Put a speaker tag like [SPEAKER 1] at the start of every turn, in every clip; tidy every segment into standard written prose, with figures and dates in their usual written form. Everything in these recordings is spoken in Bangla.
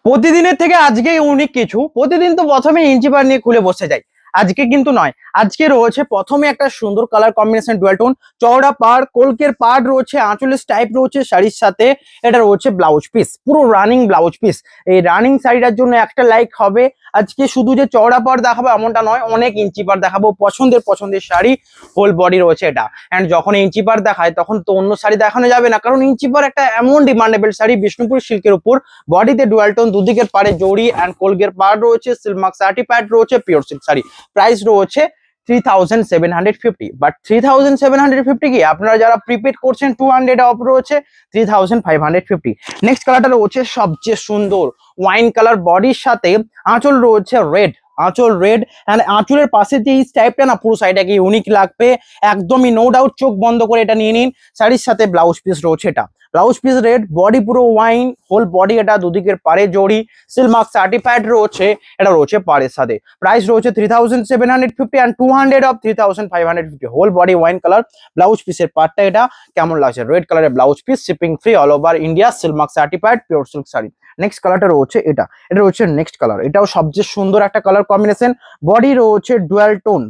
[SPEAKER 1] প্রতিদিনের থেকে আজকে ইউনিক কিছু। প্রতিদিন তো প্রথমে ইঞ্চি বার নিয়ে খুলে বসে যাই, আজকে কিন্তু নয়। আজকে রয়েছে প্রথমে একটা সুন্দর কালার কম্বিনেশন ডুয়াল টোন, চওড়া পাড়, কলকের পাড় রয়েছে, আঁচলের স্টাইপ রয়েছে শাড়ির সাথে। এটা রয়েছে ব্লাউজ পিস, পুরো রানিং ব্লাউজ পিস। এই রানিং শাড়িটার জন্য একটা লাইক হবে। আজকে শুধু যে চওড়া পাড় দেখাবো এমনটা নয়, অনেক ইঞ্চি পাড় দেখাবো। পছন্দের শাড়ি, হোল বডি রয়েছে এটা। অ্যান্ড যখন ইঞ্চি পাড় দেখায় তখন তো অন্য শাড়ি দেখানো যাবে না, কারণ ইঞ্চি পাড় একটা এমন ডিমান্ডেবল শাড়ি বিষ্ণুপুর সিল্কের উপর। বডিতে ডুয়াল টোন, দুদিকের পাড়ে জড়ি অ্যান্ড কোলগের পাড় রয়েছে, সিল্ক মার্ক সার্টিফাইড রয়েছে, পিওর সিল্ক শাড়ি। প্রাইস রয়েছে 3750, বাট 3750 কি আপনারা যারা প্রিপেড করছেন 200 অফ রয়েছে 3550। নেক্সট কালারটা রয়েছে সবচেয়ে সুন্দর ওয়াইন কালার, বডির সাথে আঁচল রয়েছে রেড, আঁচল রেড। এন্ড আঁচলের পাশে যে এই টাইপটা না, পুরো শাড়িটাকে ইউনিক লাগবে একদমই, নো ডাউট। চোখ বন্ধ করে এটা নিয়ে নিন। শাড়ির সাথে ব্লাউজ পিস রয়েছে এটা, ব্লাউজ পিস রেড, বডি পুরো ওয়াইন, হোল বডি এটা, দুদিকের পাড়ে জড়ি, সিল্ক মার্ক সার্টিফাইড রয়েছে। এটা রয়েছে পাড়ের সাথে। প্রাইস রয়েছে 3750 and 200 off 3550। Whole body wine colour, blouse পিসের পার্টটা এটা কেমন লাগছে, রেড কালারের blouse piece, shipping free all over India, silk mark certified pure silk sari. Next কালারটা রয়েছে এটা, এটা রয়েছে নেক্সট কালার। এটাও সবচেয়ে সুন্দর একটা কালার কম্বিনেশন। বডি রয়েছে ডুয়াল টোন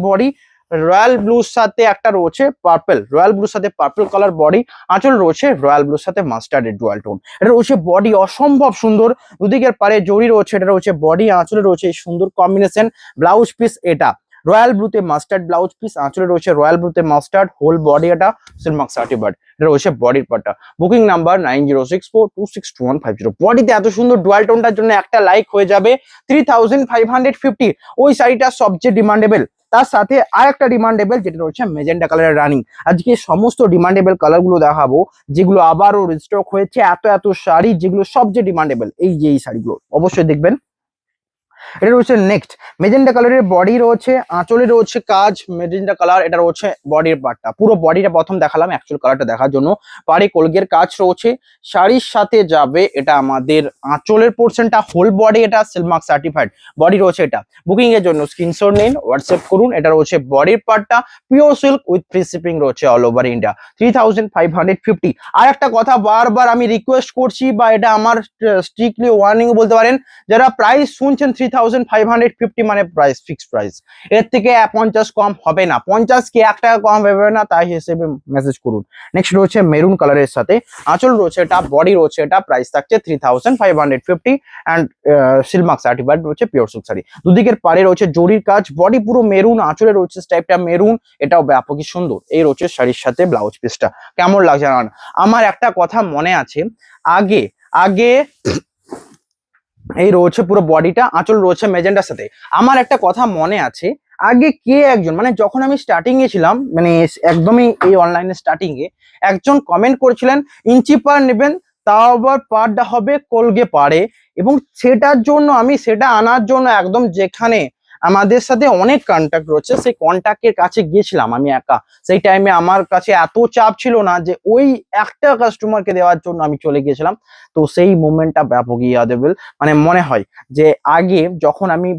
[SPEAKER 1] বডি, রয়্যাল ব্লুর সাথে একটা রয়েছে পার্পল, রয়্যাল ব্লুর সাথে পার্পল কালার বডি। আঁচল রয়েছে রয়্যাল ব্লুর সাথে মাস্টার্ডের ডুয়াল টোন। এটা রয়েছে বডি, অসম্ভব সুন্দর, দুদিকের পারে জড়ি রয়েছে। এটা রয়েছে বডি, আঁচলে রয়েছে এই সুন্দর কম্বিনেশন। ব্লাউজ পিস এটা রয়্যাল ব্লুতে মাস্টার্ড ব্লাউজ পিস, আঁচলে রয়েছে রয়্যাল ব্লুতে মাস্টার্ড, হোল বডি এটা সিল্ক মার্ক সার্টিফাইড। এটা রয়েছে বডির পার্টটা। Booking number 9064262150। বডিতে এত সুন্দর ডুয়াল টোনটার জন্য একটা লাইক হয়ে যাবে। 3550 ওই শাড়িটা সবচেয়ে ডিমান্ডেবল। তার সাথে আর একটা ডিমান্ডেবল যেটা রয়েছে মেজেন্টা কালারের রানিং। আজকে সমস্ত ডিমান্ডেবল কালার গুলো দেখাবো, যেগুলো আবারও রিস্টক হয়েছে। এত শাড়ি যেগুলো সবচেয়ে ডিমান্ডেবল, এই যে এই শাড়িগুলো অবশ্যই দেখবেন। এটা রয়েছে নেক্সট মেজেন্টা কালারের বডি রয়েছে, আঁচলে রয়েছে কাজ মেজেন্টা কালার। এটা রয়েছে বডির পার্টটা, পুরো বডিটা প্রথম দেখালাম অ্যাকচুয়াল কালারটা দেখার জন্য। পাড়ে কলগের কাজ রয়েছে, শাড়ির সাথে যাবে এটা আমাদের আঁচলের পোর্শনটা, হোল বডি এটা সিল্ক মার্ক সার্টিফাইড বডি রয়েছে এটা। বুকিং এর জন্য স্ক্রিনশট নিন, হোয়াটসঅ্যাপ করুন। এটা রয়েছে বডির পার্টটা, pure silk with free shipping রয়েছে অল ওভার ইন্ডিয়া, 3550। আর একটা কথা বারবার আমি রিকোয়েস্ট করছি, বা এটা আমার স্ট্রিক্টলি ওয়ার্নিং বলতে পারেন, যারা প্রাইস শুনছেন 3550 মানে প্রাইস ফিক্সড প্রাইস, এর থেকে 50 কম হবে না। 50 কি 1 টাকা কম হবে না, তাই হিসেবে মেসেজ করুন। নেক্সট রয়েছে মেরুন কালারের সাথে, আঁচল রয়েছে এটা, বডি রয়েছে এটা, প্রাইস থাকছে 3550 অ্যান্ড সিল্ক মার্ক সার্টিফাইড রয়েছে পিওর সিল্ক শাড়ি। দুদিকের পাড়ে রয়েছে জরির কাজ, বডি পুরো মেরুন, আঁচলে রয়েছে স্টাইপটা মেরুন, এটাও ব্যাপকই সুন্দর। এই রয়েছে শাড়ির সাথে ব্লাউজ পিসটা, কেমন লাগছে জানান। আমার একটা কথা মনে আছে, আগে আগে এই রয়েছে পুরো বডিটা, আঁচল রয়েছে মেজেন্টার সাথে। আমার একটা কথা মনে আছে, আগে কে একজন, মানে যখন আমি স্টার্টিং এ ছিলাম, মানে একদমই এই অনলাইনে স্টার্টিং এ, একজন কমেন্ট করেছিলেন ইঞ্চি পার নেবেন, তাও আবার পারটা হবে কলগে পারে। এবং সেটার জন্য আমি সেটা আনার জন্য একদম যেখানে আমাদের সাথে অনেক কন্ট্যাক্ট রয়েছে, সেই কন্ট্যাক্টের কাছে গিয়েছিলাম আমি একা। সেই টাইমে আমার কাছে এত চাপ ছিল না যে ওই একটা কাস্টমারকে দেওয়ার জন্য আমি চলে গিয়েছিলাম। তো সেই মুভমেন্টটা ব্যাপক ইয়াদেবল। মানে মনে হয় যে আগে যখন আমি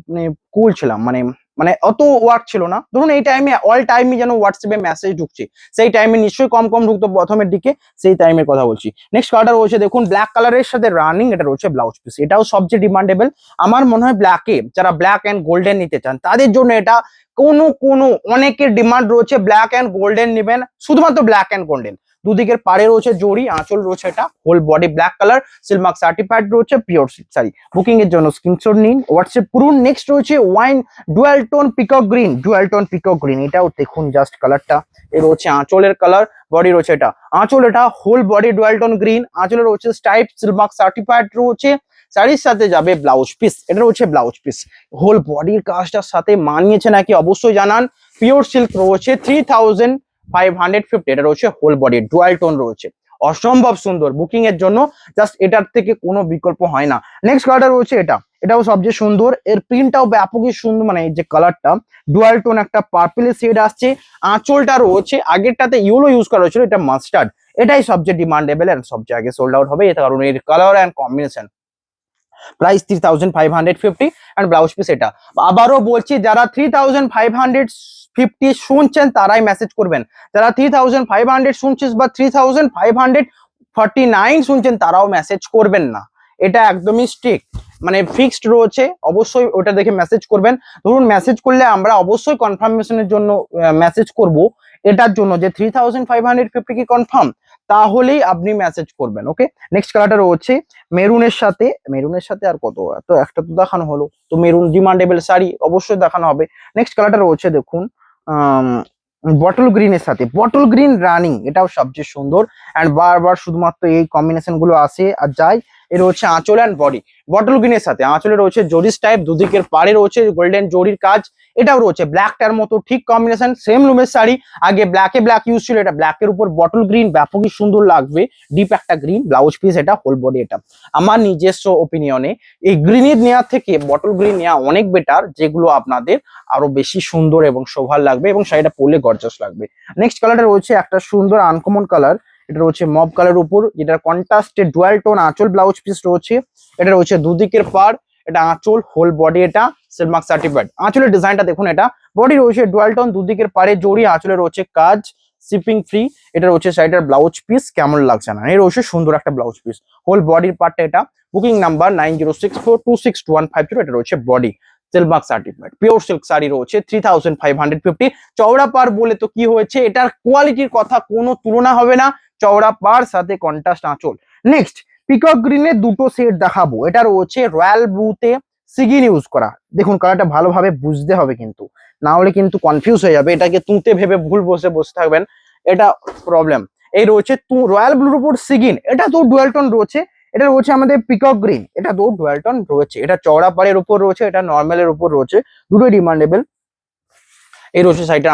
[SPEAKER 1] কুল ছিলাম, মানে মানে অত ওয়ার্ক ছিল না, ধরুন এই টাইমে অল টাইমই যেন হোয়াটসঅ্যাপে মেসেজ ঢুকছে, সেই টাইমে নিশ্চয়ই কম কম ঢুকতো প্রথমের দিকে, সেই টাইমের কথা বলছি। নেক্সট কালারটা রয়েছে দেখুন ব্ল্যাক কালারের সাথে রানিং, এটা রয়েছে ব্লাউজ পিস, এটাও সবচেয়ে ডিমান্ডেবল। আমার মনে হয় ব্ল্যাকে যারা ব্ল্যাক অ্যান্ড গোল্ডেন নিতে চান তাদের জন্য এটা কোনো অনেকের ডিমান্ড রয়েছে, ব্ল্যাক অ্যান্ড গোল্ডেন নেবেন, শুধুমাত্র ব্ল্যাক অ্যান্ড গোল্ডেন। দুদিকের পাড়ে রয়েছে জড়ি, আঁচল রয়েছে এটা, whole body black colour, silk mark certified রয়েছে পিওর সিল্ক শাড়ি। বুকিং এর জন্য স্ক্রিনশট নিন, হোয়াটসঅ্যাপ করুন। নেক্সট রয়েছে wine dual tone peacock green, এটাও দেখুন জাস্ট কালারটা। এর রয়েছে আঁচলের কালার, বডি রয়েছে এটা, আঁচল এটা whole body dual tone green, আঁচলে রয়েছে স্টাইপ সিল্ক মার্ক সার্টিফাইড রয়েছে। শাড়ির সাথে যাবে ব্লাউজ পিস, এটা রয়েছে ব্লাউজ পিস। হোল বডির কাজটার সাথে মানিয়েছে নাকি অবশ্যই জানান। পিওর সিল্ক রয়েছে 3550, এটা রয়েছে হোল বডি ডুয়াল টোন রয়েছে, অসম্ভব সুন্দর। বুকিং এর জন্য জাস্ট এটার থেকে কোনো বিকল্প হয় না। নেক্সট কালারটা রয়েছে এটা, এটাও সবচেয়ে সুন্দর, এর প্রিন্টটাও ব্যাপকই সুন্দর, মানে এই যে কালারটা ডুয়াল টোন একটা পার্পেলের শেড আসছে। আঁচলটা রয়েছে, আগেরটাতে ইয়েলো ইউজ করা হয়েছিল, এটা মাস্টার্ড। এটাই সবচেয়ে ডিমান্ডেবল এন্ড সবচেয়ে আগে সোল্ড আউট হবে, এর কারণ এর colour and combination. Price 3550 and blouse piece এটা। আবারও বলছি, যারা 3550 শুনছেন তারাই মেসেজ করবেন, যারা 3500 শুনছেন বা 3549 শুনছেন তারাও মেসেজ করবেন না। এটা একদমই স্ট্রিক্ট, মানে ফিক্সড রয়েছে, অবশ্যই ওটা দেখে মেসেজ করবেন। ধরুন মেসেজ করলে আমরা অবশ্যই কনফার্মেশনের জন্য মেসেজ করব এটার জন্য যে 3550 কি কনফার্ম, তাহলেই আপনি মেসেজ করবেন। ওকে, নেক্সট কালারটা রয়েছে মেরুনের সাথে আর কত, তো একটা তো দেখানো হলো, তো মেরুন ডিমান্ডেবল শাড়ি অবশ্যই দেখানো হবে। নেক্সট কালারটা রয়েছে দেখুন বটল গ্রিনের সাথে, বটল গ্রিন রানিং, এটাও সবচেয়ে সুন্দর অ্যান্ড বারবার শুধুমাত্র এই কম্বিনেশন গুলো আসে আর যায়। এর হচ্ছে আঁচল অ্যান্ড বডি বটল গ্রিনের সাথে, আঁচলে রয়েছে জরিস টাইপ, দুদিকের পাড়ে রয়েছে গোল্ডেন জরির কাজ, এটাও রয়েছে ব্ল্যাকটার মতো ঠিক কম্বিনেশন, সেম লুমের শাড়ি, আগে ব্ল্যাক ইউজ ছিল, এটা ব্ল্যাকের উপর বটল গ্রিন, ব্যাপকই সুন্দর লাগবে, ডিপ একটা গ্রিন ব্লাউজ পিস, এটা হোল বডি। এটা আমার নিজস্ব ওপিনিয়নে এই গ্রিনের নেওয়ার থেকে বটল গ্রিন নেওয়া অনেক বেটার, যেগুলো আপনাদের আরো বেশি সুন্দর এবং শোভা লাগবে এবং শাড়িটা পরলে গর্জাস লাগবে। নেক্সট কালারটা রয়েছে একটা সুন্দর আনকমন কালার, এটা রয়েছে মব কালার উপর, যেটার কন্ট্রাস্টে ডুয়াল টোন আঁচল ব্লাউজ পিস রয়েছে, এটা রয়েছে দুদিকের পাড়, এটা আঁচল হোল বডি, এটা সিলমার্ক সার্টিফাইড। আঁচলের ডিজাইনটা দেখুন, এটা বডি রয়েছে ডুয়াল টোন, দুদিকের পাড়ে জড়ি, আঁচলে রয়েছে কাজ, শিপিং ফ্রি, এটা রয়েছে শাড়িটার ব্লাউজ পিস, কেমন লাগছে না, এই রয়েছে সুন্দর একটা ব্লাউজ পিস, হোল বডির পার্টটা এটা। বুকিং নাম্বার 9064262150, এটা রয়েছে body, Silk Mark certified pure silk sari রয়েছে 3550। চওড়া পাড় বলে তো কি হয়েছে, এটার কোয়ালিটির কথা কোনো তুলনা হবে না, চওড়া পাড় সাথে কন্ট্রাস্ট আঁচল। নেক্সট পিকক গ্রিনের দুটো সেট দেখাবো, এটা রয়েছে রয়্যাল ব্লুতে সিগিন ইউজ করা, দেখুন কালারটা ভালোভাবে বুঝতে হবে কিন্তু, না হলে কিন্তু কনফিউজ হয়ে যাবে, এটাকে তুঁতে ভেবে ভুল বসে থাকবেন, এটা প্রবলেম। এই রয়েছে রয়্যাল ব্লুর উপর সিগিন, এটা তো ডুয়াল টোন রয়েছে, এটা রয়েছে আমাদের পিকক গ্রিন, এটা তো ডুয়াল টোন রয়েছে, এটা চওড়া পাড়ের উপর রয়েছে, এটা নর্মালের উপর রয়েছে, দুটোই ডিমান্ডেবল। এই রয়েছে সাইডটা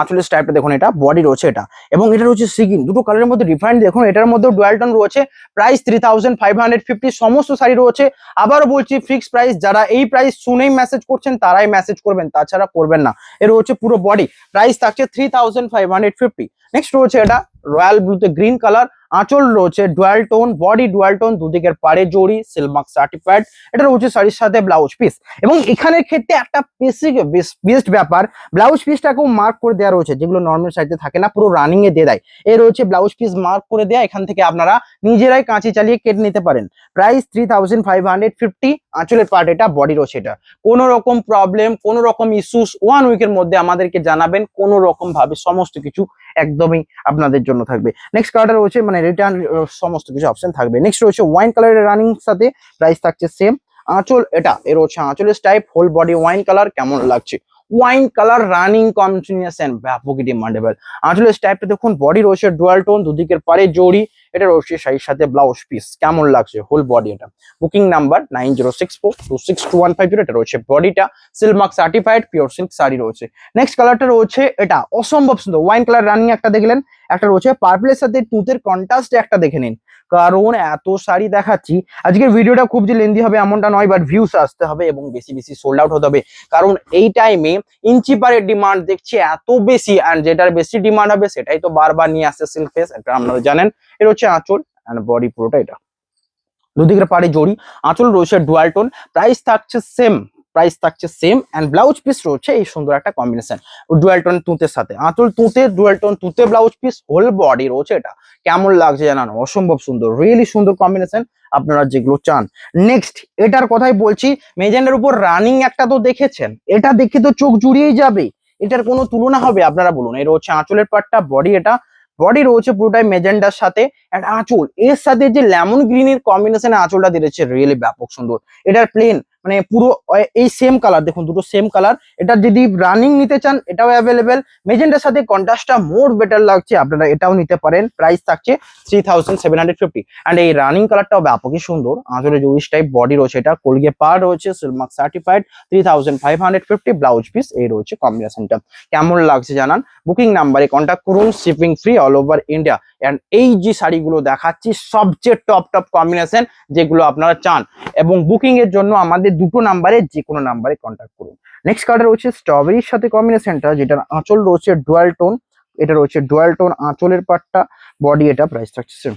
[SPEAKER 1] আঁচলের স্টাইপটা দেখুন, এটা বডি রয়েছে এটা, এবং এটা রয়েছে সিগিন, দুটো কালারের মধ্যে ডিফারেন্ট দেখুন, এটার মধ্যে ডুয়াল টোন রয়েছে, প্রাইস 3550, সমস্ত শাড়ি রয়েছে। আবারও বলছি ফিক্সড প্রাইস, যারা এই প্রাইস শুনেই মেসেজ করছেন তারাই মেসেজ করবেন, তাছাড়া করবেন না। এর হচ্ছে পুরো বডি, প্রাইস থাকছে 3550। নেক্সট রয়েছে এটা রয়্যাল ব্লুতে গ্রিন কালার, আঁচল রয়েছে dual tone, body dual tone, দুদিকের পাড়ে জড়ি, সিলমার্ক সার্টিফাইড, এটা রয়েছে শাড়ির সাথে ব্লাউজ পিস। এবং এখানের ক্ষেত্রে একটা বেস্ট ব্যাপার, ব্লাউজ পিসটাকেও মার্ক করে দেওয়া রয়েছে, যেগুলো নর্মাল শাড়িতে থাকে না, পুরো রানিং এ দিয়ে দেয়, এই রয়েছে ব্লাউজ পিস মার্ক করে দেয়া, এখান থেকে আপনারা নিজেরাই কাঁচি চালিয়ে কেটে নিতে পারেন। প্রাইস 3550, আঁচলের পার্ট এটা, বডি রয়েছে এটা। কোনো রকম প্রবলেম, কোনো রকম ইস্যুস 1 উইকের মধ্যে আমাদেরকে জানাবেন, কোনো রকম ভাবে সমস্ত কিছু একদমই আপনাদের জন্য থাকবে। নেক্সট কালারটা রয়েছে মানে রিটার্ন সমস্ত কিছু অপশন থাকবে। নেক্সট রয়েছে ওয়াইন কালারের রানিং সাথে, প্রাইস থাকছে সেম। আঁচল এটা, এর হচ্ছে আঁচলের type, whole body wine colour, কেমন লাগছে, ওয়াইন কালার রানিং কম্বিনেশন, ব্যাপকই ডিমান্ডেবল। আঁচলের টাইপটা দেখুন, বডি রয়েছে ডুয়াল টোন, দুদিকের পারে জড়ি, এটা রয়েছে শাড়ির সাথে ব্লাউজ পিস, কেমন লাগছে হোল বডি এটা। বুকিং নাম্বার 9064262150, এটা রয়েছে বডিটা, Silk Mark certified pure silk sari রয়েছে। নেক্সট কালারটা রয়েছে এটা অসম্ভব সুন্দর, ওয়াইন কালার রানিং একটা দেখলেন, একটা রয়েছে পার্পলের সাথে তুঁতের কন্ট্রাস্টে একটা দেখে নিন, কারণ এত শাড়ি দেখাচ্ছি আজকের ভিডিওটা খুব যে লেন্দি হবে এমনটা নয়, বাট ভিউস আসতে হবে এবং বেশি বেশি সোল্ড আউট হতে হবে, কারণ এই টাইমে ইঞ্চি পারের ডিমান্ড দেখছি এত বেশি, আর যেটার বেশি ডিমান্ড হবে সেটাই তো বারবার নিয়ে আসছে সিল্ক ফেস, এটা আপনারা জানেন। এটা হচ্ছে আঁচল এন্ড বডি পুরোটা, এটা দুদিকের পাড়ে জড়ি, আঁচল রয়েছে ডুয়াল টোন, প্রাইস থাকছে সেম এন্ড ব্লাউজ পিস রয়েছে এই সুন্দর একটা কম্বিনেশন, ডুয়াল টোন তুঁতের সাথে, আঁচল তুঁতে, ডুয়াল টোন তুঁতে, ব্লাউজ পিস, হোল বডি রয়েছে এটা, কেমন লাগছে জানানো, অসম্ভব সুন্দর, রিয়েলি সুন্দর কম্বিনেশন, আপনারা যেগুলো চান। নেক্সট এটার কথাই বলছি, মেজেন্ডার উপর রানিং একটা তো দেখেছেন, এটা দেখে তো চোখ জুড়িয়েই যাবে, এটার কোনো তুলনা হবে, আপনারা বলুন। এটা হচ্ছে আঁচলের পাটটা, বডি এটা, বডি রয়েছে পুরোটাই মেজেন্ডার সাথে, এন্ড আঁচল এর সাথে যে লেমন গ্রিনের কম্বিনেশনে আঁচলটা দিয়েছে, রিয়েলি ব্যাপক সুন্দর। এটার প্লেন মানে পুরো এই সেম কালার, দেখুন দুটো সেম কালার, এটা যদি রানিং নিতে চান এটাও অ্যাভেলেবেল, মেজেন্ডার সাথে কন্ট্রাস্টটা মোর বেটার লাগছে, আপনারা এটাও নিতে পারেন, প্রাইস থাকছে 3750। এন্ড এই রানিং কালারটাও ব্যাপকই সুন্দর, আঁচলে জুইস টাইপ, বডি রয়েছে এটা, কোলগে পার রয়েছে, সিলমার্ক সার্টিফাইড, 3550, ব্লাউজ পিস, এই রয়েছে কম্বিনেশনটা, কেমন লাগছে জানান, বুকিং নাম্বারে কন্ট্যাক্ট করুন, shipping free all over India. And এই যে শাড়িগুলো দেখাচ্ছি সবচেয়ে টপ কম্বিনেশন, যেগুলো আপনারা চান, এবং বুকিং এর জন্য আমাদের দুটো নাম্বারে যে কোনো নাম্বারে কন্ট্যাক্ট করুন। নেক্সট কালার রয়েছে স্ট্রবেরির সাথে কম্বিনেশনটা, যেটার আঁচল রয়েছে ডুয়াল টোন, এটা রয়েছে ডুয়াল টোন আঁচলের পাটটা, বডি এটা, প্রাইস থাকছে সেম।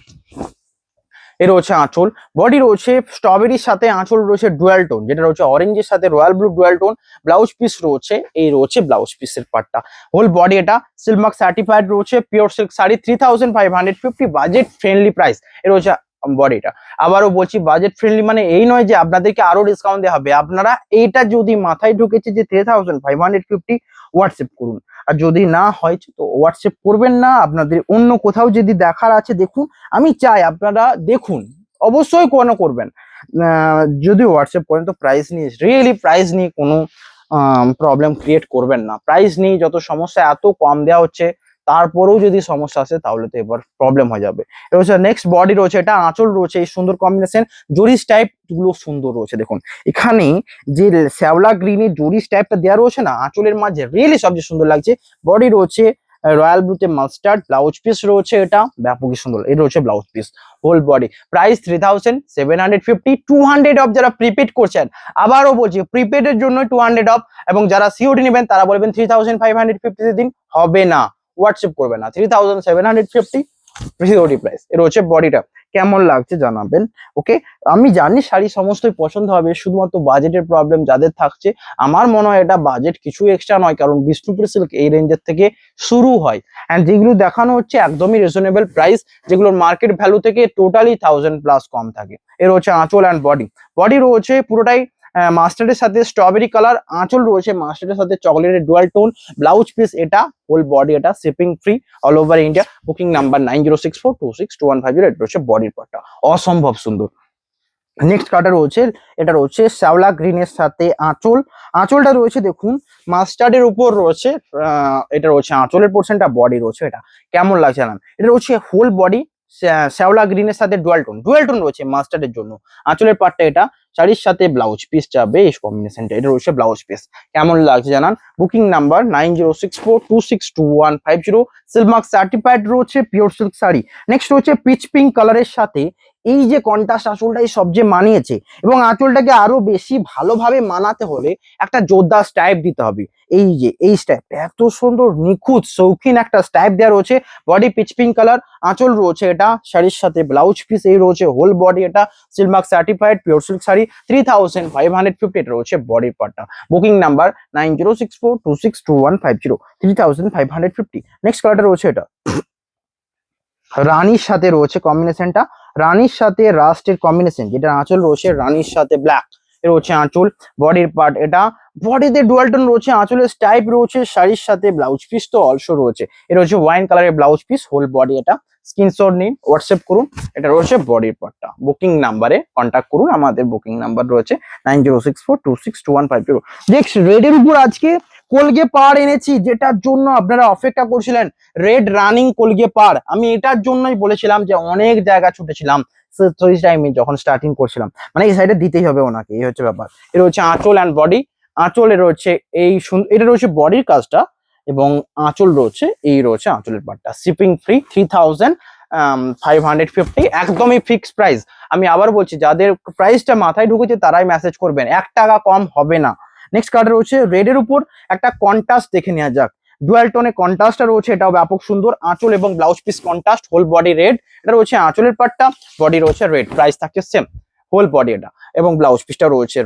[SPEAKER 1] এর রয়েছে আঁচল, বডি রয়েছে স্ট্রবেরির সাথে, আঁচল রয়েছে ডুয়াল টোন, যেটা রয়েছে অরেঞ্জের সাথে royal blue dual tone, blouse piece রয়েছে, এই রয়েছে ব্লাউজ পিসের পার্টটা, হোল বডি এটা, সিলমার্ক সার্টিফাইড রয়েছে, pure silk sari, 3550, budget friendly price. এর রয়েছে বডিটা। আবারও বলছি বাজেট ফ্রেন্ডলি মানে এই নয় যে আপনাদেরকে আরো ডিসকাউন্ট দেওয়া হবে, আপনারা এইটা যদি মাথায় ঢুকেছে যে 3550 হোয়াটসঅ্যাপ করুন, আর যদি না হয় তো হোয়াটসঅ্যাপ করবেন না। আপনাদের অন্য কোথাও যদি দেখার আছে দেখুন, আমি চাই আপনারা দেখুন, অবশ্যই কোনো করবেন। যদি হোয়াটসঅ্যাপ করেন তো প্রাইস নিয়ে, রিয়েলি প্রাইস নিয়ে কোনো প্রবলেম ক্রিয়েট করবেন না। প্রাইস নিয়ে যত সমস্যা, এত কম দেওয়া হচ্ছে তারপরেও যদি সমস্যা আসে তাহলে তো এবার প্রবলেম হয়ে যাবে। এটা হচ্ছে নেক্সট বডি রয়েছে, এটা আঁচল রয়েছে, এই সুন্দর কম্বিনেশন, জরিস টাইপ গুলো সুন্দর রয়েছে। দেখুন এখানে যে শ্যাওলা গ্রিনের জরিস টাইপটা দেওয়া রয়েছে না আঁচলের মাঝে, রিয়েলি সবচেয়ে সুন্দর লাগছে। বডি রয়েছে রয়্যাল ব্লুতে মাস্টার্ড, ব্লাউজ পিস রয়েছে এটা ব্যাপকই সুন্দর, এটা রয়েছে blouse piece whole body. Price 3750, 200 off যারা প্রিপেড করছেন। আবারও বলছি প্রিপেড এর জন্য 200 অফ, এবং যারা সিওডি নেবেন তারা বলবেন 3550 দিন, হবে না, হোয়াটসঅ্যাপ করবে না। 3750 সিওডি প্রাইস। এর হচ্ছে বডিটা, কেমন লাগছে জানাবেন। ওকে, আমি জানি শাড়ি সমস্তই পছন্দ হবে, শুধুমাত্র বাজেটের প্রবলেম যাদের থাকছে, আমার মনে হয় এটা বাজেট কিছু এক্সট্রা নয়, কারণ বিষ্ণুপুর সিল্ক এই রেঞ্জের থেকে শুরু হয়। অ্যান্ড যেগুলো দেখানো হচ্ছে একদমই রিজনেবল প্রাইস, যেগুলোর মার্কেট ভ্যালু থেকে টোটালি 1000+ কম থাকে। এর হচ্ছে আঁচল অ্যান্ড বডি। বডি রয়েছে পুরোটাই মাস্টার্ডের সাথে স্ট্রবেরি কালার, আঁচল রয়েছে মাস্টার্ডের সাথে চকলেটের ডুয়াল টোন, ব্লাউজ পিস এটা হোল বডি, এটা shipping free all over India. Booking number 9064262150। এটা রয়েছে বডির পার্টটা, অসম্ভব সুন্দর। নেক্সট কালার রয়েছে, এটা রয়েছে শ্যাওলা গ্রিনের সাথে আঁচল। আঁচলটা রয়েছে দেখুন মাস্টার্ডের উপর রয়েছে, এটা রয়েছে আঁচলের পোর্শনটা, বডি রয়েছে এটা, কেমন লাগছে জানান। এটা রয়েছে হোল বডি শ্যাওলা গ্রিনের সাথে ডুয়াল টোন রয়েছে মাস্টার্ডের জন্য। আঁচলের পার্টটা এটা, শাড়ির সাথে ব্লাউজ পিস যাবে এই কম্বিনেশনটা, এটা রয়েছে ব্লাউজ পিস, কেমন লাগছে জানান। Booking number 9064262150। সিল্কমার্ক সার্টিফাইড রয়েছে পিওর সিল্ক শাড়ি। নেক্সট রয়েছে পিচ পিঙ্ক কালারের সাথে এই যে কন্ট্রাস্ট আঁচলটাই সবচেয়ে মানিয়েছে, এবং আঁচলটাকে আরো বেশি ভালোভাবে মানাতে হলে একটা জোরদার স্টাইপ দিতে হবে। এই যে এই স্টাইপটা এত সুন্দর নিখুঁত শৌখিন একটা স্টাইপ দেওয়া রয়েছে। বডি পিচ পিঙ্ক কালার, আঁচল রয়েছে এটা, শাড়ির সাথে ব্লাউজ পিস এই রয়েছে হোল বডি, এটা Silk Mark certified pure silk sari. 3550 এটা রয়েছে বডির পার্টটা। Booking number 9064262150। 3550। নেক্সট কালারটা রয়েছে এটা রানীর সাথে রয়েছে কম্বিনেশনটা, রানীর সাথে রাস্টের কম্বিনেশন, যেটা আঁচল রয়েছে রানীর সাথে ব্ল্যাক, এর হচ্ছে আঁচল। বডির পার্ট এটা, বডিতে ডুয়াল টোন রয়েছে, আঁচলের স্টাইপ রয়েছে, শাড়ির সাথে ব্লাউজ পিস তো অলসো রয়েছে। এটা হচ্ছে ওয়াইন কালারের ব্লাউজ পিস হোল বডি, এটা স্ক্রিনশট নিন হোয়াটসঅ্যাপ করুন। এটা রয়েছে বডির পার্টটা। বুকিং নাম্বারে কন্ট্যাক্ট করুন, আমাদের বুকিং নাম্বার রয়েছে 9064262150। নেক্সট রেডের উপর আজকে কলগে পাড় এনেছি, যেটার জন্য আপনারা অপেক্ষা করছিলেন, রেড রানিং কলগে পাড়। আমি এটার জন্যই বলেছিলাম যে অনেক জায়গা ছুটেছিলাম সেই টাইমে যখন স্টার্টিং করছিলাম, মানে এই সাইডে দিতেই হবে ওনাকে, এই হচ্ছে ব্যাপার। এটা হচ্ছে আঁচল অ্যান্ড বডি। আঁচলে রয়েছে এই এটা রয়েছে বডির কাজটা, এবং আঁচল রয়েছে এই রয়েছে আঁচলের পার্টটা। শিপিং ফ্রি 3550, একদমই ফিক্সড প্রাইস। আমি আবার বলছি যাদের প্রাইসটা মাথায় ঢুকেছে তারাই মেসেজ করবেন, 1 টাকা কম হবে না। নেক্সট কালার রয়েছে রেডের উপর একটা কন্ট্রাস্ট দেখে নেওয়া যাক। ডুয়াল টোনে কন্ট্রাস্টটা রয়েছে, এটাও ব্যাপক সুন্দর। আঁচল এবং blouse piece contrast, whole body red, এটা রয়েছে আঁচলের পার্টটা, বডি রয়েছে রেড, প্রাইস থাকছে সেম হোল বডি এটা, এবং ব্লাউজ পিসটা রয়েছে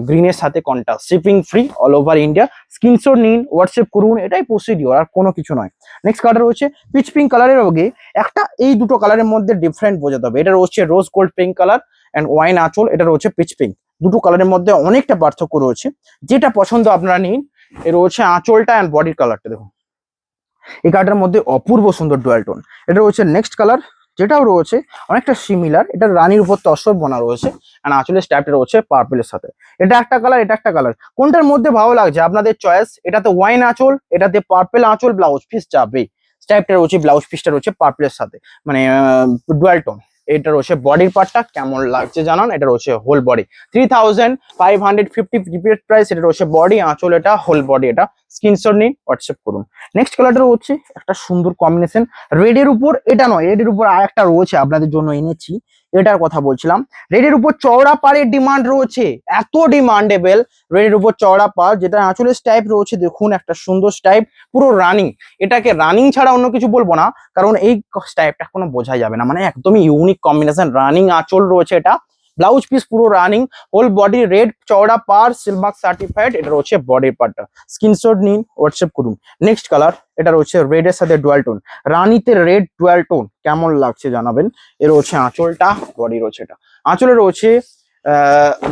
[SPEAKER 1] গ্রিনের সাথে contrast. Shipping free all over India. Screenshot নিন হোয়াটসঅ্যাপ করুন, এটাই প্রসিডিওর, আর কোনো কিছু নয়। নেক্সট কালার রয়েছে পিচ পিঙ্ক কালারের আগে একটা, এই দুটো কালারের মধ্যে ডিফারেন্ট বোঝাতে হবে। এটা রয়েছে rose gold pink colour and wine আঁচল, এটা রয়েছে পিচ পিঙ্ক। দুটো কালারের মধ্যে অনেকটা পার্থক্য রয়েছে, যেটা পছন্দ আপনারা নিন। এ রয়েছে আঁচলটা অ্যান্ড বডির কালারটা দেখুন, এই কালারটার মধ্যে অপূর্ব সুন্দর ডুয়াল টোন। এটা রয়েছে নেক্সট কালার, যেটাও রয়েছে অনেকটা সিমিলার, এটা রানীর উপর তসর বোনা রয়েছে, আর আঁচলের স্ট্যাপটা রয়েছে পার্পলের সাথে। এটা একটা কালার, এটা একটা কালার, কোনটার মধ্যে ভালো লাগছে আপনাদের চয়েস। এটাতে ওয়াইন আঁচল, এটাতে পার্পল আঁচল, ব্লাউজ পিস যাবে, স্ট্যাপটা রয়েছে, ব্লাউজ পিসটা রয়েছে পার্পলের সাথে, মানে ডুয়াল টোন। এটা রয়েছে বডির পার্টটা, কেমন লাগছে জানান। এটা রয়েছে হোল বডি, 3550 প্রিপেড প্রাইস। এটা রয়েছে বডি, আঁচল এটা, হোল বডি এটা। স্ক্রিনশট নিন হোয়াটসঅ্যাপ করুন। নেক্সট কালারটা হচ্ছে একটা সুন্দর কম্বিনেশন রেডের উপর, এটা নয়, রেডের উপর আর একটা রয়েছে আপনাদের জন্য এনেছি, এটার কথা বলছিলাম। রেডের উপর চওড়া পাড়ের ডিমান্ড রয়েছে, এত ডিমান্ডেবল রেডের উপর চওড়া পাড়, যেটা আঁচলের স্টাইপ রয়েছে দেখুন, একটা সুন্দর স্টাইপ, পুরো রানিং। এটাকে রানিং ছাড়া অন্য কিছু বলবো না, কারণ এই স্টাইপটা কোনো বোঝা যাবে না, মানে একদমই ইউনিক কম্বিনেশন। রানিং আঁচল রয়েছে এটা, ব্লাউজ পিস পুরো রানিং, হোল বডি রেড, চওড়া পার, সিলমার্ক সার্টিফাইড। এটা রয়েছে বডির পার্টটা, স্ক্রিনশট নিন, হোয়াটসঅ্যাপ করুন। নেক্সট কালার, এটা রয়েছে রেড এর সাথে ডুয়াল টোন, রানিতে রেড ডুয়াল টোন, কেমন লাগছে জানাবেন। এর রয়েছে আঁচলটা, বডি রয়েছে এটা, আঁচলে রয়েছে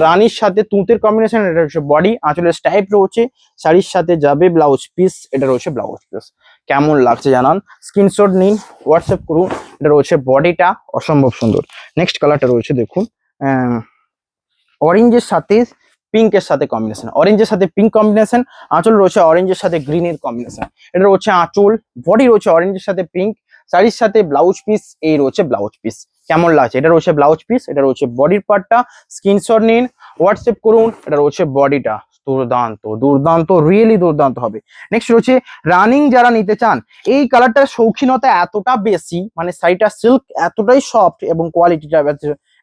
[SPEAKER 1] রানীর সাথে তুঁতের কম্বিনেশন, এটা হচ্ছে বডি, আঁচলের স্টাইপ রয়েছে, শাড়ির সাথে যাবে ব্লাউজ পিস, এটা রয়েছে ব্লাউজ পিস। কেমন লাগছে জানান, স্ক্রিনশট নিন, হোয়াটসঅ্যাপ করুন। এটা রয়েছে বডিটা, অসম্ভব সুন্দর। নেক্সট কালারটা রয়েছে দেখুন অরেঞ্জের সাথে পিঙ্কের সাথে কম্বিনেশন, অরেঞ্জের সাথে পিঙ্ক কম্বিনেশন, আঁচল রয়েছে অরেঞ্জের সাথে গ্রিনের কম্বিনেশন। এটা রয়েছে আঁচল, বডি রয়েছে অরেঞ্জের সাথে পিঙ্ক, শাড়ির সাথে ব্লাউজ পিস, এই রয়েছে ব্লাউজ পিস। কেমন লাগছে, এটা রয়েছে ব্লাউজ পিস, এটা রয়েছে বডির পার্টটা, স্ক্রিনশট নিন, হোয়াটসঅ্যাপ করুন। এটা রয়েছে বডিটা, দুর্দান্ত দুর্দান্ত, রিয়েলি দুর্দান্ত হবে। নেক্সট রয়েছে রানিং, যারা নিতে চান এই কালারটার শৌখিনতা এতটা বেশি, মানে শাড়িটা সিল্ক এতটাই সফট এবং কোয়ালিটিটা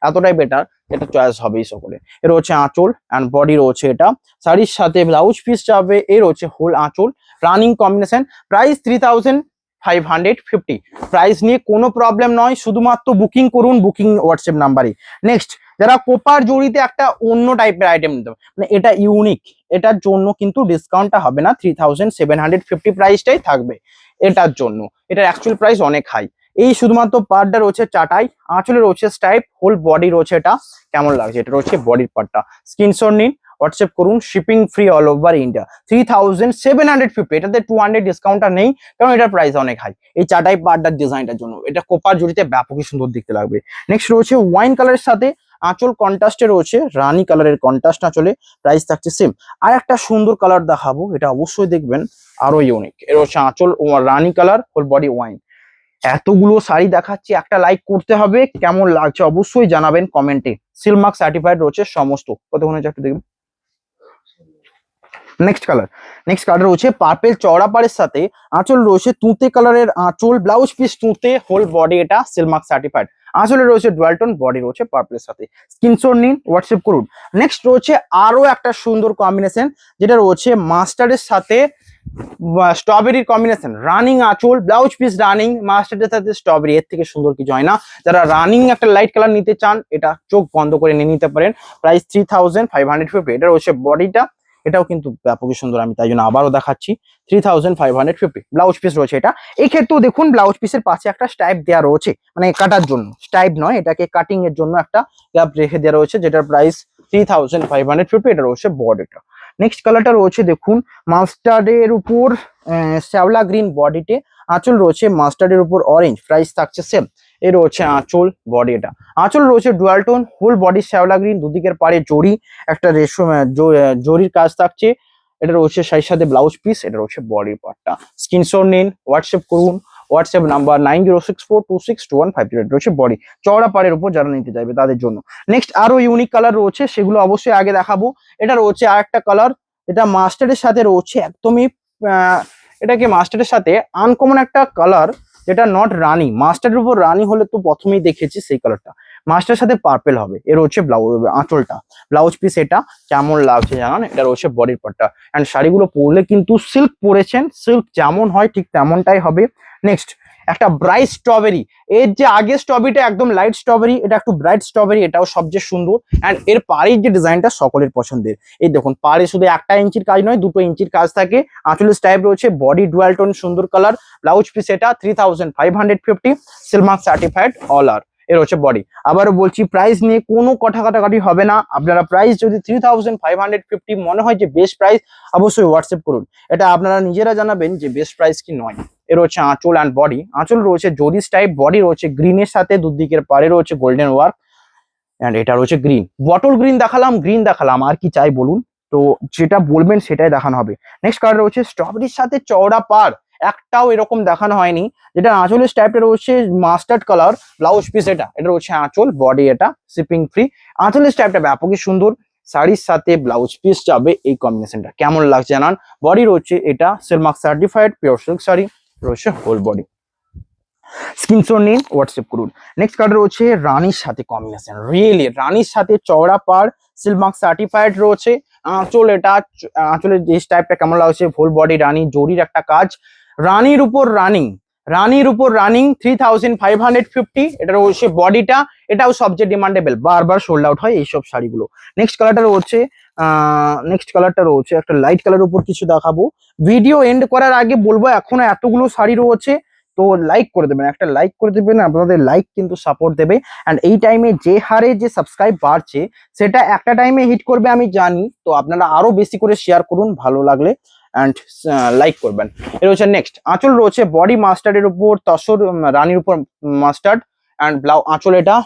[SPEAKER 1] এতটাই বেটার, এটা চয়েস হবেই সকলে। এর রয়েছে আঁচল অ্যান্ড বডি রয়েছে এটা, শাড়ির সাথে ব্লাউজ পিস যাবে, এর রয়েছে হোল আঁচল, রানিং কম্বিনেশন। প্রাইস 3550, প্রাইস নিয়ে কোনো প্রবলেম নয়, শুধুমাত্র বুকিং করুন বুকিং হোয়াটসঅ্যাপ নাম্বারে। নেক্সট, যারা কোপার জড়িতে একটা অন্য টাইপের আইটেম নিতে হবে, মানে এটা ইউনিক, এটার জন্য কিন্তু ডিসকাউন্টটা হবে না, 3750 প্রাইসটাই থাকবে এটার জন্য। এটার অ্যাকচুয়াল প্রাইস অনেক হাই। এই শুধুমাত্র পার্টটা রয়েছে চাটাই, আঁচলে রয়েছে স্টাইপ, হোল বডি রয়েছে এটা। কেমন লাগছে, এটা রয়েছে বডির পার্টটা, স্ক্রিনশট নিন, হোয়াটসঅ্যাপ করুন, shipping free all over India. 3750, এটাতে 200 ডিসকাউন্টটা নেই, কারণ এটার প্রাইস অনেক হাই। এই চাটাই পার্টটার ডিজাইনটার জন্য এটা কোপার জড়িতে ব্যাপকই সুন্দর দেখতে লাগবে। নেক্সট রয়েছে ওয়াইন কালারের সাথে আঁচল কন্ট্রাস্টে রয়েছে, রানী কালারের কন্ট্রাস্ট আঁচলে, প্রাইস থাকছে সেম। আর একটা সুন্দর কালার দেখাবো, এটা অবশ্যই দেখবেন, আরো ইউনিক। এর হচ্ছে আঁচল রানী কালার, হোল বডি ওয়াইন। এতগুলো শাড়ি দেখাচ্ছি, একটা লাইক করতে হবে, কেমন লাগছে অবশ্যই জানাবেন কমেন্টে। সিলমার্ক সার্টিফাইড রয়েছে সমস্ত, কতক্ষণ হচ্ছে একটু দেখবেন। নেক্সট কালার রয়েছে পার্পেল চওড়া পাড়ের সাথে, আঁচল রয়েছে তুঁতে কালারের আঁচল, ব্লাউজ পিস তুঁতে, হোল বডি এটা সিলমার্ক সার্টিফাইড, আঁচলে রয়েছে ডুয়াল টোন, বডি রয়েছে পার্পেলের সাথে। স্ক্রিনশট নিন, হোয়াটসঅ্যাপ করুন। নেক্সট রয়েছে আরো একটা সুন্দর কম্বিনেশন, যেটা রয়েছে মাস্টার্ডের সাথে স্ট্রবেরির কম্বিনেশন, রানিং আঁচল, ব্লাউজ পিস রানিং, মাস্টার্ডের সাথে স্ট্রবেরি, এর থেকে সুন্দর কিছু হয় না। যারা রানিং একটা লাইট কালার নিতে চান, এটা চোখ বন্ধ করে নিয়ে নিতে পারেন। প্রাইস 3550। এটা রয়েছে বডিটা, এটাও কিন্তু ব্যাপকই সুন্দর, আমি তাই জন্য আবারও দেখাচ্ছি। 3550, ব্লাউজ পিস রয়েছে এটা। এই ক্ষেত্রেও দেখুন ব্লাউজ পিসের পাশে একটা স্টাইপ দেওয়া রয়েছে, মানে কাটার জন্য, স্টাইপ নয়, এটাকে কাটিং এর জন্য একটা গ্যাপ রেখে দেওয়া রয়েছে, যেটার প্রাইস 3550। এটা রয়েছে বডিটা। নেক্সট কালারটা রয়েছে দেখুন মাস্টার্ডের উপর শ্যাওলা গ্রিন, বডিতে আঁচল রয়েছে মাস্টার্ডের উপর অরেঞ্জ, প্রাইস থাকছে সেম। এর রয়েছে আঁচল, বডি এটা, আঁচল রয়েছে ডুয়াল টোন, হোল বডি শ্যাওলা গ্রিন, দুদিকের পাড়ে জড়ি, একটা রেশম জরির কাজ থাকছে। এটা রয়েছে শাড়ির সাথে ব্লাউজ পিস, এটা রয়েছে বডির পার্টটা। স্ক্রিনশট নিন, হোয়াটসঅ্যাপ করুন, হোয়াটসঅ্যাপ নাম্বার 9064262153। রয়েছে বডি, চওড়া পাড়ের উপর যারা নিতে চাইবে তাদের জন্য। নেক্সট আরো ইউনিক কালার রয়েছে, সেগুলো অবশ্যই আগে দেখাবো। এটা রয়েছে আর একটা কালার, এটা মাস্টার্ডের সাথে রয়েছে একদমই এটাকে মাস্টার্ডের সাথে আনকমন একটা কালার, যেটা নট রানি, মাস্টার্ডের উপর রানি হলে তো প্রথমেই দেখেছি সেই কালারটা, মাস্টারের সাথে পার্পেল হবে। এর হচ্ছে আঁচলটা, ব্লাউজ পিস এটা। কেমন লাগছে জানান, এটা রয়েছে বডির পার্টটা। অ্যান্ড শাড়িগুলো পরলে কিন্তু সিল্ক পরেছেন, সিল্ক যেমন হয় ঠিক তেমনটাই হবে। নেক্সট একটা ব্রাইট স্ট্রবেরি, এর যে আগে স্ট্রবেরিটা একদম লাইট স্ট্রবেরি, এটা একটু ব্রাইট স্ট্রবেরি, এটাও সবচেয়ে সুন্দর। অ্যান্ড এর পাড়ের যে ডিজাইনটা সকলের পছন্দের, এই দেখুন পাড়ে শুধু 1 ইঞ্চির কাজ নয়, 2 ইঞ্চির কাজ থাকে, আঁচলের স্টাইপ রয়েছে, বডি ডুয়াল টোন, সুন্দর কালার, ব্লাউজ পিস এটা 3550, সিলমার্ক সার্টিফাইড অল আর। এর হচ্ছে বডি। আবারও বলছি, প্রাইস নিয়ে কোনো কাটাকাটি হবে না। আপনারা প্রাইস যদি 3550 মনে হয় যে বেস্ট প্রাইস, অবশ্যই হোয়াটসঅ্যাপ করুন, এটা আপনারা নিজেরা জানাবেন যে বেস্ট প্রাইস কি নয়। এর হচ্ছে আঁচল অ্যান্ড বডি, আঁচল রয়েছে জরিস টাইপ, বডি রয়েছে গ্রিনের সাথে, দুদিকের পাড়ে রয়েছে গোল্ডেন ওয়ার্ক, অ্যান্ড এটা রয়েছে গ্রিন, বটল গ্রিন দেখালাম, আর কি চাই বলুন, তো যেটা বলবেন সেটাই দেখানো হবে। নেক্সট কালার রয়েছে স্ট্রবেরির সাথে চওড়া পাড়, একটাও এরকম দেখানো হয়নি। যেটা আঁচলের স্টাইপটা রয়েছে মাস্টার্ড কালার, ব্লাউজ পিস এটা রয়েছে আঁচল, বডি এটা শিপিং ফ্রি। আঁচলের স্টাইপটা ব্যাপকই সুন্দর, শাড়ির সাথে ব্লাউজ পিস যাবে, এই কম্বিনেশনটা কেমন লাগছে জানান। বডি রয়েছে এটা Silk Mark certified pure silk sari, রয়েছে হোল বডি। স্ক্রিনশট নিন, হোয়াটসঅ্যাপ করুন। নেক্সট কালার রয়েছে রানীর সাথে কম্বিনেশন, রিয়েলি রানীর সাথে চওড়া পাড়, সিলমার্ক সার্টিফাইড রয়েছে আঁচল এটা, আঁচলের যে টাইপটা কেমন লাগছে, ফুল বডি রানী, জরির একটা কাজ, রানীর উপর রানী, রানীর উপর রানিং 3550, এটা রয়েছে বডিটা, এটাও সবচেয়ে ডিমান্ডেবল, বারবার সোল্ড আউট হয় এইসব শাড়িগুলো। নেক্সট কালারটা রয়েছে একটা লাইট কালার উপর কিছু দেখাবো। ভিডিও এন্ড করার আগে বলবো এখনো এতগুলো শাড়ি রয়েছে, তো লাইক করে দেবেন, একটা লাইক করে দেবেন, আপনাদের লাইক কিন্তু সাপোর্ট দেবে। অ্যান্ড এই টাইমে যে হারে যে সাবস্ক্রাইব বাড়ছে সেটা একটা টাইমে হিট করবে আমি জানি, তো আপনারা আরো বেশি করে শেয়ার করুন ভালো লাগলে, অ্যান্ড লাইক করবেন। এর হচ্ছে নেক্সট আঁচল রয়েছে বডি মাস্টার্ডের উপর তসর রানীর উপর মাস্টার্ড, অ্যান্ড আঁচল এটা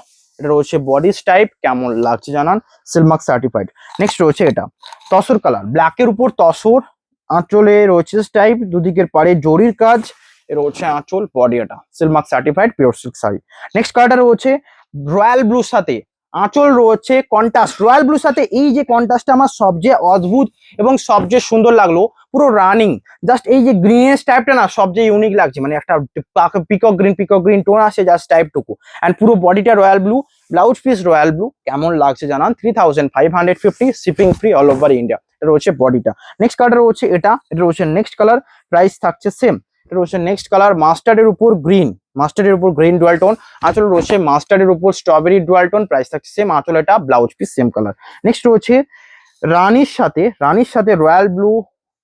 [SPEAKER 1] রয়েছে বডি টাইপ, কেমন লাগছে জানান, সিলমার্ক সার্টিফাইড। নেক্সট রয়েছে এটা তসর কালার, ব্ল্যাকের উপর তসর, আঁচলে রয়েছে টাইপ, দুদিকের পারে জরির কাজ, এর হচ্ছে আঁচল, বডি এটা Silk Mark certified pure silk sari. Next কালারটা রয়েছে রয়্যাল ব্লুর সাথে, আঁচল রয়েছে কন্ট্রাস্ট, রয়্যাল ব্লুর সাথে এই যে কন্ট্রাস্টটা আমার সবচেয়ে অদ্ভুত এবং সবচেয়ে সুন্দর লাগলো, পুরো রানিং, জাস্ট এই যে গ্রিনেস টাইপটা না সবচেয়ে ইউনিক লাগছে, মানে একটা পিকক গ্রিন টোন আসে জাস্ট টাইপটুকু, অ্যান্ড পুরো বডিটা royal blue, blouse piece royal blue, কেমন লাগছে জানান, 3550, shipping free all over India, এটা রয়েছে বডিটা। নেক্সট কালার রয়েছে এটা রয়েছে নেক্সট কালার, প্রাইস থাকছে সেম, এটা রয়েছে নেক্সট কালার মাস্টার্ডের উপর গ্রিন, ডুয়াল টোন, আঁচল রয়েছে মাস্টার্ডের উপর স্ট্রবেরি ডুয়াল টোন, প্রাইস থাকছে সেম, আঁচল এটা, blouse piece same colour. Next রয়েছে রানীর সাথে রয়্যাল ব্লু,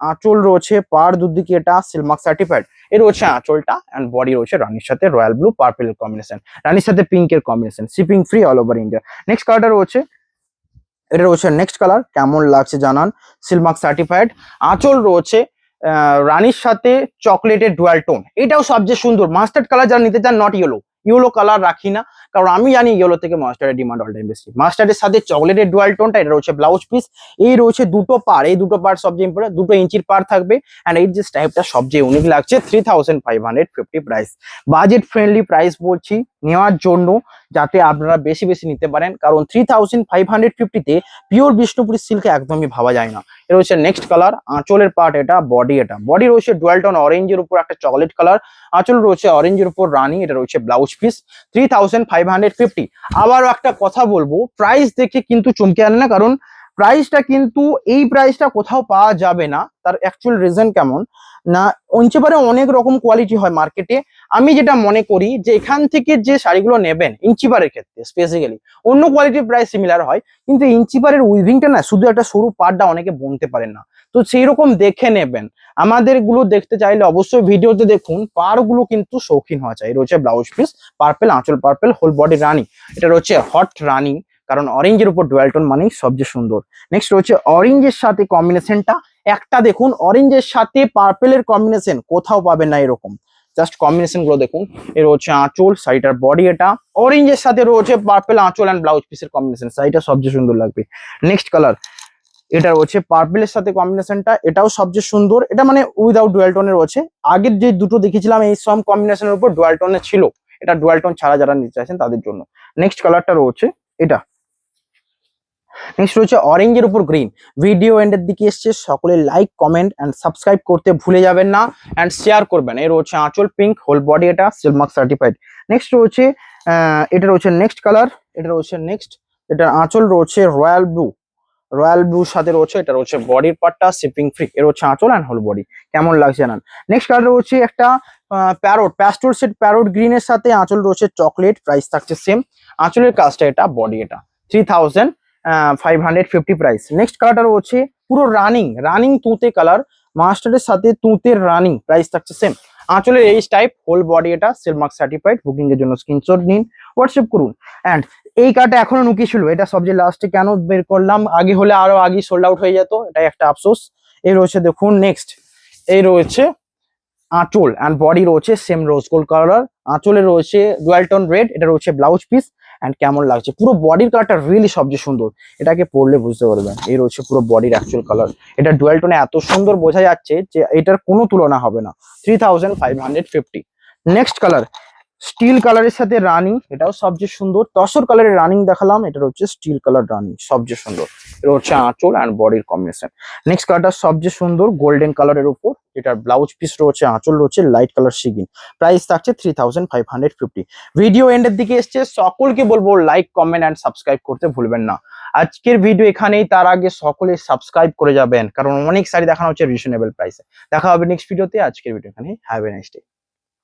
[SPEAKER 1] আঁচল রয়েছে পার দুদিকে এটা সিলমার্ক সার্টিফাইড, এর রয়েছে আঁচলটা, অ্যান্ড বডি রয়েছে রানীর সাথে রয়্যাল ব্লু পার্পেলের কম্বিনেশন, রানীর সাথে পিঙ্কের combination, shipping free all over India. Next কালারটা রয়েছে এটা রয়েছে নেক্সট কালার, কেমন লাগছে জানান, সিলমার্ক সার্টিফাইড, আঁচল রয়েছে রানীর সাথে চকলেটের ডুয়াল টোন, এটাও সবচেয়ে সুন্দর, মাস্টার্ড কালার যারা নিতে চান, নট ইয়েলো কালার রাখি না, কারণ আমি জানি ইয়েলো থেকে মাস্টার্ডের ডিমান্ড অল টাইম বেশি, মাস্টার্ডের সাথে চকলেটের ডুয়াল টোনটা, এটা রয়েছে ব্লাউজ পিস, এই রয়েছে দুটো পার, এই দুটো পার সবচেয়ে ইম্পর্টেন্ট, 2 ইঞ্চির পার থাকবে, অ্যান্ড এই যে টাইপটা সবচেয়ে ইউনিক লাগছে, 3550 প্রাইস, বাজেট ফ্রেন্ডলি প্রাইস বলছি নেওয়ার জন্য, যাতে আপনারা বেশি বেশি নিতে পারেন, কারণ 3550-তে পিওর বিষ্ণুপুরি সিল্কে একদমই ভাবা যায় না। এটা হচ্ছে নেক্সট কালার, আঁচলের পার্ট এটা, বডি রয়েছে ডুয়াল টোন অরেঞ্জের উপর একটা চকলেট কালার, আঁচল রয়েছে অরেঞ্জের উপর রানী, এটা রয়েছে ব্লাউজ পিস, 3550। আবারও একটা কথা বলবো, প্রাইস দেখে কিন্তু চমকে আনে না, কারণ প্রাইসটা কিন্তু এই প্রাইসটা কোথাও পাওয়া যাবে না, তার অ্যাকচুয়াল রিজন কেমন না, ইঞ্চিপারে অনেক রকম কোয়ালিটি হয় মার্কেটে, আমি যেটা মনে করি যে এখান থেকে যে শাড়িগুলো নেবেন ইঞ্চিপারের ক্ষেত্রে স্পেসিক্যালি অন্য কোয়ালিটির প্রাইস সিমিলার হয়, কিন্তু ইঞ্চিপারের উইভিংটা না শুধু একটা সরু পাড়টা অনেকে বুনতে পারেন না, তো সেই রকম দেখে নেবেন। আমাদের গুলো দেখতে চাইলে অবশ্যই ভিডিওতে দেখুন, পাড়গুলো কিন্তু শৌখিন হওয়া চাই। রয়েছে ব্লাউজ পিস পার্পেল, আঁচল পার্পেল, হোল বডি রানী, এটা রয়েছে হট রানী, কারণ অরেঞ্জের উপর ডুয়াল টোন মানেই সবচেয়ে সুন্দর। নেক্সট রয়েছে অরেঞ্জের সাথে কম্বিনেশনটা, একটা দেখুন, অরেঞ্জের সাথে পার্পেলের কম্বিনেশন কোথাও পাবেন না এরকম, জাস্ট কম্বিনেশন গুলো দেখুন। এর হচ্ছে আঁচল, শাড়িটার বডি এটা, অরেঞ্জের সাথে রয়েছে পার্পেল আঁচল অ্যান্ড ব্লাউজ পিসের কম্বিনেশন, শাড়িটা সবচেয়ে সুন্দর লাগবে। নেক্সট কালার এটা রয়েছে পার্পেলের সাথে কম্বিনেশনটা, এটাও সবচেয়ে সুন্দর, এটা মানে উইদাউট ডুয়াল টোনের রয়েছে, আগের যে দুটো দেখেছিলাম এই সব কম্বিনেশনের উপর ডুয়াল টোনের ছিল, এটা ডুয়াল টোন ছাড়া যারা নিতে চাইছেন তাদের জন্য। নেক্সট কালারটা রয়েছে এটা, নেক্সট রয়েছে অরেঞ্জের উপর গ্রিন। ভিডিও এন্ডের দিকে এসছে, সকলে লাইক কমেন্ট এন্ড সাবস্ক্রাইব করতে ভুলে যাবেন না, এন্ড শেয়ার করবেন। এর রয়েছে আঁচল পিঙ্ক, হোল বডি এটা সিলমার্ক সার্টিফাইড। নেক্সট রয়েছে এটা রয়েছে নেক্সট কালার, এটা রয়েছে নেক্সট, এটা আঁচল রয়েছে রয়্যাল ব্লু সাথে রয়েছে, এটা রয়েছে বডির পার্টটা শিপিং ফ্রি, এর হচ্ছে আঁচল অ্যান্ড হোল বডি, কেমন লাগছে জানান। নেক্সট কালার রয়েছে একটা প্যাস্টোর সেট প্যারোট গ্রিনের সাথে আঁচল রয়েছে চকলেট, প্রাইস থাকছে সেম, আঁচলের কাজটা এটা, বডি এটা, 3550 প্রাইস। নেক্সট কালারটা রয়েছে পুরো রানিং তুঁতে কালার, মাস্টারের সাথে তুঁতের রানিং, প্রাইস থাকছে সেম, আঁচলের এই টাইপ, হোল বডি এটা সিলমার্ক সার্টিফাইড। বুকিং এর জন্য স্ক্রিনশট নিন, হোয়াটসঅ্যাপ করুন। অ্যান্ড এই কার্ডটা এখনো নুকি ছিল, এটা সবচেয়ে লাস্টে কেন বের করলাম, আগে হলে আরো আগে সোল্ড আউট হয়ে যেত, এটাই একটা আফসোস। এই রয়েছে দেখুন নেক্সট, এই রয়েছে আঁচল অ্যান্ড বডি রয়েছে সেম রোজ গোল্ড কালার, আঁচলে রয়েছে ডুয়াল টোন রেড, এটা রয়েছে ব্লাউজ পিস, অ্যান্ড কেমন লাগছে পুরো বডির কালারটা রিয়েলি সবচেয়ে সুন্দর, এটাকে পরলে বুঝতে পারবেন। এই রয়েছে পুরো বডির অ্যাকচুয়াল কালার, এটা ডুয়াল টোনে এত সুন্দর বোঝা যাচ্ছে যে এটার কোনো তুলনা হবে না, 3550। নেক্সট কালার স্টিল কালারের সাথে রানি, এটাও সবচেয়ে সুন্দর, তসর কালারের রানিং দেখালাম, এটা হচ্ছে স্টিল কালার রানিং, সবচেয়ে সুন্দর, এটা হচ্ছে আঁচল অ্যান্ড বডির কম্বিনেশন। নেক্সট কালারটা সবচেয়ে সুন্দর গোল্ডেন কালারের উপর, এটার ব্লাউজ পিস রয়েছে, আঁচল রয়েছে লাইট কালার সিগিন, প্রাইস থাকছে 3550। ভিডিও এন্ডের দিকে এসছে, সকলকে বলবো লাইক কমেন্ট অ্যান্ড সাবস্ক্রাইব করতে ভুলবেন না। আজকের ভিডিও এখানেই, তার আগে সকলে সাবস্ক্রাইব করে যাবেন, কারণ অনেক শাড়ি দেখানো হচ্ছে রিজনেবল প্রাইসে। দেখা হবে নেক্সট ভিডিওতে, আজকের ভিডিও এখানে, হ্যাভ এ নাইস ডে।